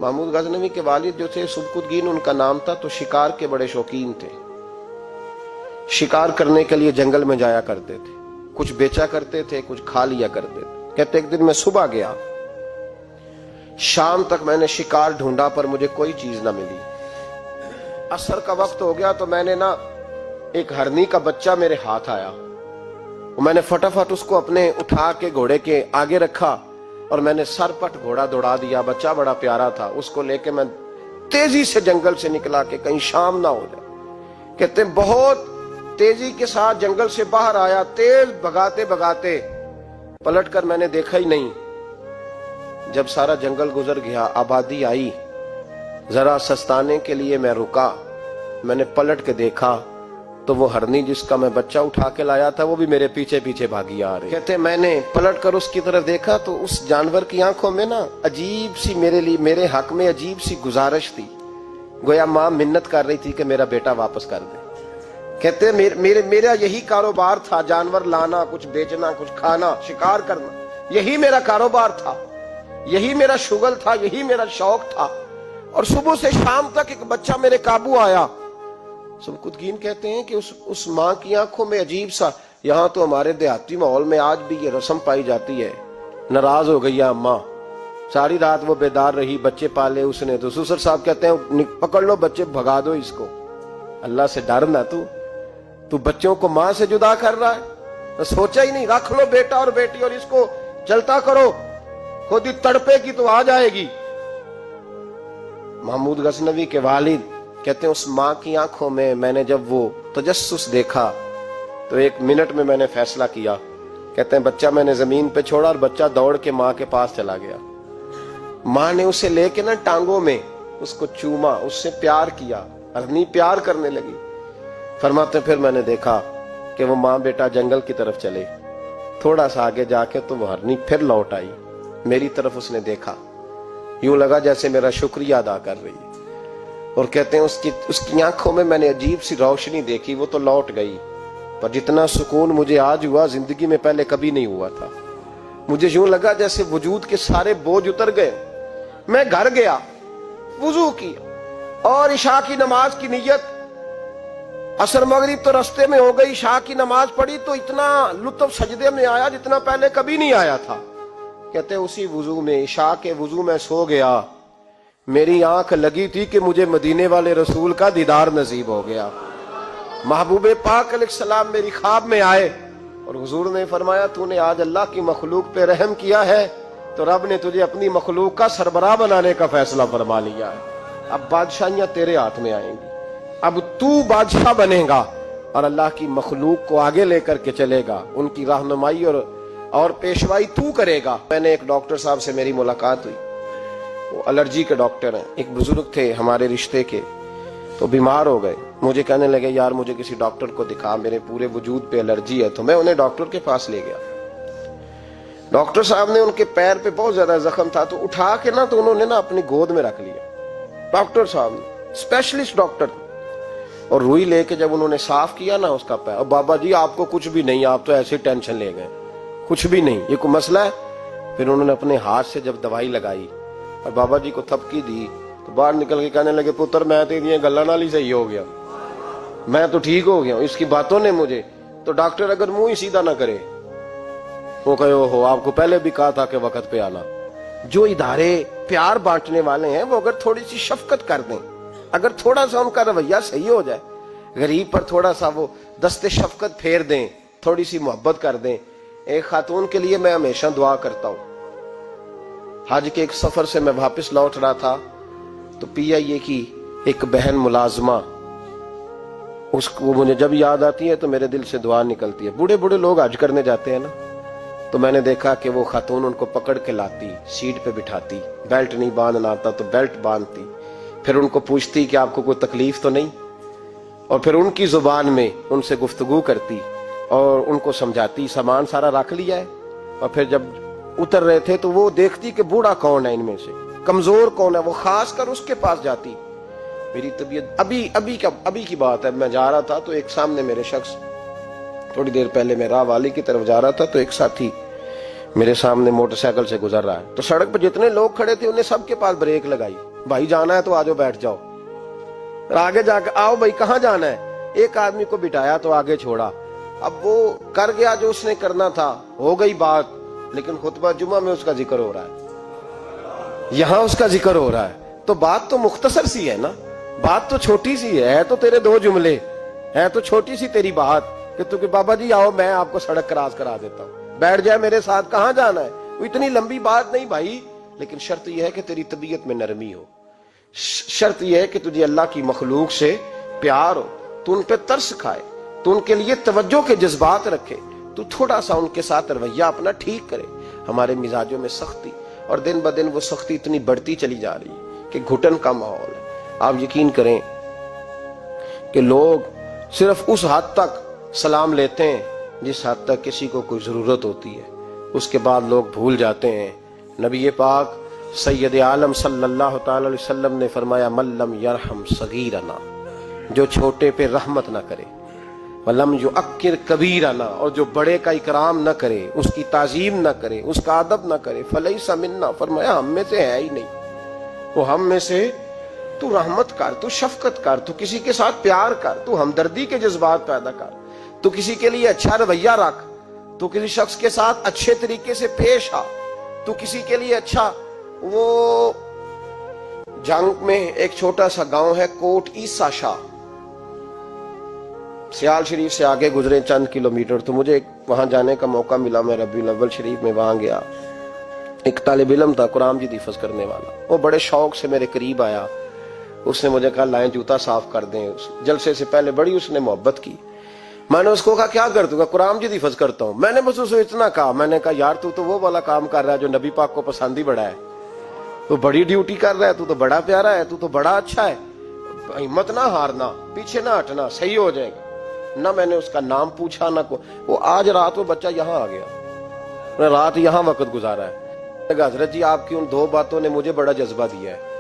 महमूद गजनवी के वालिद जो थे सुबकुतगीन उनका नाम था, तो शिकार के बड़े शौकीन थे। शिकार करने के लिए जंगल में जाया करते थे, कुछ बेचा करते थे, कुछ खा लिया करते थे। कहते एक दिन मैं सुबह गया, शाम तक मैंने शिकार ढूंढा पर मुझे कोई चीज ना मिली। असर का वक्त हो गया तो मैंने ना एक हरनी का बच्चा मेरे हाथ आया, मैंने फटाफट उसको अपने उठा के घोड़े के आगे रखा और मैंने सरपट घोड़ा दौड़ा दिया। बच्चा बड़ा प्यारा था, उसको लेके मैं तेजी से जंगल से निकला कि कहीं शाम ना हो जाए। कहते बहुत तेजी के साथ जंगल से बाहर आया, तेज भगाते भगाते पलटकर मैंने देखा ही नहीं। जब सारा जंगल गुजर गया, आबादी आई, जरा सस्ताने के लिए मैं रुका, मैंने पलट के देखा तो वो हरनी जिसका मैं बच्चा उठा के लाया था वो भी मेरे पीछे पीछे भागी आ रही। कहते मैंने पलट कर उसकी तरफ देखा तो उस जानवर की आंखों में ना अजीब सी मेरे लिए, मेरे हक में अजीब सी गुजारिश थी, गोया माँ मिन्नत कर रही थी कि मेरा बेटा वापस कर दे। कहते मेरा यही कारोबार था, जानवर लाना, कुछ बेचना, कुछ खाना, शिकार करना, यही मेरा कारोबार था, यही मेरा शुगल था, यही मेरा शौक था। और सुबह से शाम तक एक बच्चा मेरे काबू आया। सुबकुतगीन कहते हैं कि उस माँ की आंखों में अजीब सा, यहाँ तो हमारे देहाती माहौल में आज भी ये रस्म पाई जाती है, नाराज हो गई है अम्मा, सारी रात वो बेदार रही, बच्चे पाले उसने, तो ससुर साहब कहते हैं पकड़ लो बच्चे, भगा दो इसको, अल्लाह से डर ना, तू बच्चों को माँ से जुदा कर रहा है, तो सोचा ही नहीं, रख लो बेटा और बेटी और इसको चलता करो, खुद ही तड़पेगी तो आ जाएगी। महमूद गजनवी के वालिद कहते हैं उस माँ की आंखों में मैंने जब वो तजस्सुस देखा तो एक मिनट में मैंने फैसला किया। कहते हैं बच्चा मैंने जमीन पे छोड़ा और बच्चा दौड़ के माँ के पास चला गया। माँ ने उसे लेके ना टांगों में उसको चूमा, उससे प्यार किया, हरनी प्यार करने लगी। फरमाते फिर मैंने देखा कि वो माँ बेटा जंगल की तरफ चले, थोड़ा सा आगे जाके तो वो हरनी फिर लौट आई, मेरी तरफ उसने देखा, यूं लगा जैसे मेरा शुक्रिया अदा कर रही है। और कहते हैं उसकी आंखों में मैंने अजीब सी रोशनी देखी, वो तो लौट गई, पर जितना सुकून मुझे आज हुआ जिंदगी में पहले कभी नहीं हुआ था। मुझे यूं लगा जैसे वजूद के सारे बोझ उतर गए। मैं घर गया, वुजू किया और इशा की नमाज की नियत, असर मगरिब तो रस्ते में हो गई, इशा की नमाज पढ़ी तो इतना लुत्फ सजदे में आया जितना पहले कभी नहीं आया था। कहते उसी वुजू में, इशा के वुजू में सो गया, मेरी आंख लगी थी कि मुझे मदीने वाले रसूल का दीदार नसीब हो गया। महबूबे पाक अलैहिस्सलाम मेरी ख्वाब में आए और हुजूर ने फरमाया तूने आज अल्लाह की मखलूक पे रहम किया है तो रब ने तुझे अपनी मखलूक का सरबराह बनाने का फैसला फरमा लिया है। अब बादशाहियां तेरे हाथ में आएंगी, अब तू बादशाह बनेगा और अल्लाह की मखलूक को आगे लेकर के चलेगा, उनकी रहनुमाई और पेशवाई तू करेगा। मैंने एक डॉक्टर साहब से मेरी मुलाकात हुई, वो एलर्जी के डॉक्टर हैं, एक बुजुर्ग थे हमारे रिश्ते के, तो बीमार हो गए। मुझे कहने लगे यार मुझे किसी डॉक्टर को दिखा, मेरे पूरे वजूद पे एलर्जी है। तो मैं उन्हें डॉक्टर के पास ले गया। डॉक्टर साहब ने उनके पैर पे बहुत ज्यादा जख्म था तो उठा के ना तो उन्होंने ना अपनी गोद में रख लिया। डॉक्टर साहब ने, स्पेशलिस्ट डॉक्टर, और रुई लेके जब उन्होंने साफ किया ना उसका पैर, और बाबा जी आपको कुछ भी नहीं, आप तो ऐसे टेंशन ले गए, कुछ भी नहीं, ये कोई मसला है। फिर उन्होंने अपने हाथ से जब दवाई लगाई और बाबा जी को थपकी दी तो बाहर निकल के कहने लगे पुत्र मैं तेरी गल्ला नाल ही सही हो गया, मैं तो ठीक हो गया इसकी बातों ने मुझे। तो डॉक्टर अगर मुंह ही सीधा ना करे, वो कहे हो आपको पहले भी कहा था कि वक्त पे आना। जो इदारे प्यार बांटने वाले हैं वो अगर थोड़ी सी शफकत कर दें, अगर थोड़ा सा उनका रवैया सही हो जाए, गरीब पर थोड़ा सा वो दस्ते शफकत फेर दें, थोड़ी सी मोहब्बत कर दें। एक खातून के लिए मैं हमेशा दुआ करता हूँ। हज के एक सफर से मैं वापस लौट रहा था तो PIA की एक बहन मुलाजमा, उसको मुझे जब याद आती है तो मेरे दिल से दुआ निकलती है। बूढ़े बूढ़े लोग हज करने जाते हैं ना, तो मैंने देखा कि वो खातून उनको पकड़ के लाती, सीट पे बिठाती, बेल्ट नहीं बांधना आता तो बेल्ट बांधती, फिर उनको पूछती कि आपको कोई तकलीफ तो नहीं, और फिर उनकी जुबान में उनसे गुफ्तगू करती और उनको समझाती सामान सारा रख लिया है। और फिर जब उतर रहे थे तो वो देखती कि बूढ़ा कौन है इनमें से, कमजोर कौन है, वो खास कर उसके पास जाती। मेरी तबीयत अभी की बात है, मैं जा रहा था तो एक सामने मेरे शख्स, थोड़ी देर पहले मैं राह वाली की तरफ जा रहा था तो एक साथी मेरे सामने मोटरसाइकिल से गुजर रहा है, तो सड़क पर जितने लोग खड़े थे उन्हें सबके पास ब्रेक लगाई। भाई जाना है तो आ जाओ, बैठ जाओ। और आगे जाकर आओ भाई कहाँ जाना है, एक आदमी को बिठाया तो आगे छोड़ा। अब वो कर गया जो उसने करना था, हो गई बात, लेकिन खुतबा जुमा में उसका जिक्र हो रहा है, यहां उसका जिक्र हो रहा है। तो बात तो मुख्तसर सी है ना, बात तो छोटी सी है तो तेरे दो जुमले है, तो छोटी सी तेरी बात कि तू कि बाबा जी आओ मैं आपको सड़क क्रॉस करा देता हूं, बैठ जाए मेरे साथ, कहां जाना है। वो इतनी लंबी बात नहीं भाई, लेकिन शर्त यह है कि तेरी तबीयत में नरमी हो, शर्त यह है कि तुझे अल्लाह की मखलूक से प्यार हो, तू उन पे तरस खाए, तू उनके लिए तवज्जो के जज्बात रखे, तू थोड़ा सा उनके साथ रवैया अपना ठीक करे। हमारे मिजाजों में सख्ती, और दिन ब दिन वो सख्ती इतनी बढ़ती चली जा रही है कि घुटन का माहौल है। आप यकीन करें कि लोग सिर्फ उस हद तक सलाम लेते हैं जिस हद तक किसी को कोई जरूरत होती है, उसके बाद लोग भूल जाते हैं। नबी पाक सैयद आलम सल्लल्लाहु ताला अलैहि वसल्लम ने फरमाया, मल्लम यरहम सगीरना, जो छोटे पे रहमत ना करे, वलम जो अक्किर कबीरना, और जो बड़े का इकराम न करे, उसकी ताजीम न करे, उसका अदब न करे, फलैसा मिन्ना, फरमाया हम में से है ही नहीं वो, हम में से। तू रहमत कर, तू शफकत कर, तू किसी के साथ प्यार कर, तू हमदर्दी के जज्बात पैदा कर, तू किसी के लिए अच्छा रवैया रख, तू किसी शख्स के साथ अच्छे तरीके से पेश आ, तू किसी के लिए अच्छा। वो जंग में एक छोटा सा गांव है कोट ईसा शाह, सियाल शरीफ से आगे गुजरे चंद किलोमीटर, तो मुझे वहां जाने का मौका मिला। मैं रबीउल अव्वल शरीफ में वहां गया, एक तालिब इल्म था कुरान मजीद हिफ्ज़ करने वाला, वो बड़े शौक से मेरे करीब आया, उसने मुझे कहा लाएं जूता साफ कर दें। जलसे से पहले बड़ी उसने मोहब्बत की। मैंने उसको कहा क्या कर दूंगा, कुरान मजीद हिफ्ज़ करता हूं। मैंने बस उसे इतना कहा, मैंने कहा यार तू तो वो वाला काम कर रहा है जो नबी पाक को पसंद ही बड़ा है, तू बड़ी ड्यूटी कर रहा है, तू तो बड़ा प्यारा है, तू तो बड़ा अच्छा है, हिम्मत ना हारना, पीछे ना हटना, सही हो जाएगा। ना मैंने उसका नाम पूछा ना को, वो आज रात वो बच्चा यहाँ आ गया, रात यहाँ वक्त गुजारा है। हजरत जी आपकी उन दो बातों ने मुझे बड़ा जज्बा दिया है।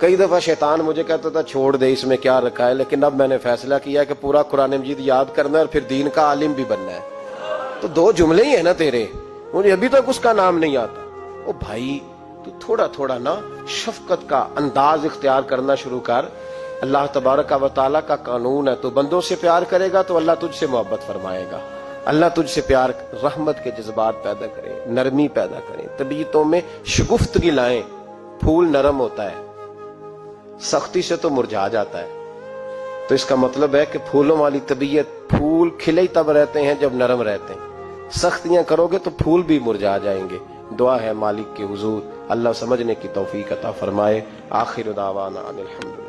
कई दफा शैतान मुझे कहता था छोड़ दे इसमें क्या रखा है, लेकिन अब मैंने फैसला किया कि पूरा कुरान मजीद याद करना है और फिर दीन का आलिम भी बनना है। तो दो जुमले ही है ना तेरे, मुझे अभी तक उसका नाम नहीं आता। ओ भाई तू थोड़ा थोड़ा ना शफकत का अंदाज इख्तियार करना शुरू कर। अल्लाह तबारक व तआला का कानून है, तो बंदों से प्यार करेगा तो अल्लाह तुझसे मोहब्बत फरमाएगा, अल्लाह तुझसे प्यार, रहमत के जज्बात पैदा करे, नरमी पैदा करे, तबीयतों में शगुफ्तगी लाएं। फूल नरम होता है, सख्ती से तो मुरझा जाता है, तो इसका मतलब है कि फूलों वाली तबीयत, फूल खिले तब रहते हैं जब नरम रहते हैं, सख्तियां करोगे तो फूल भी मुरझा जाएंगे। दुआ है मालिक के हुजूर अल्लाह समझने की तौफीक अता फरमाए। आखिर दावाना अनिल हम्दुलिल्लाह।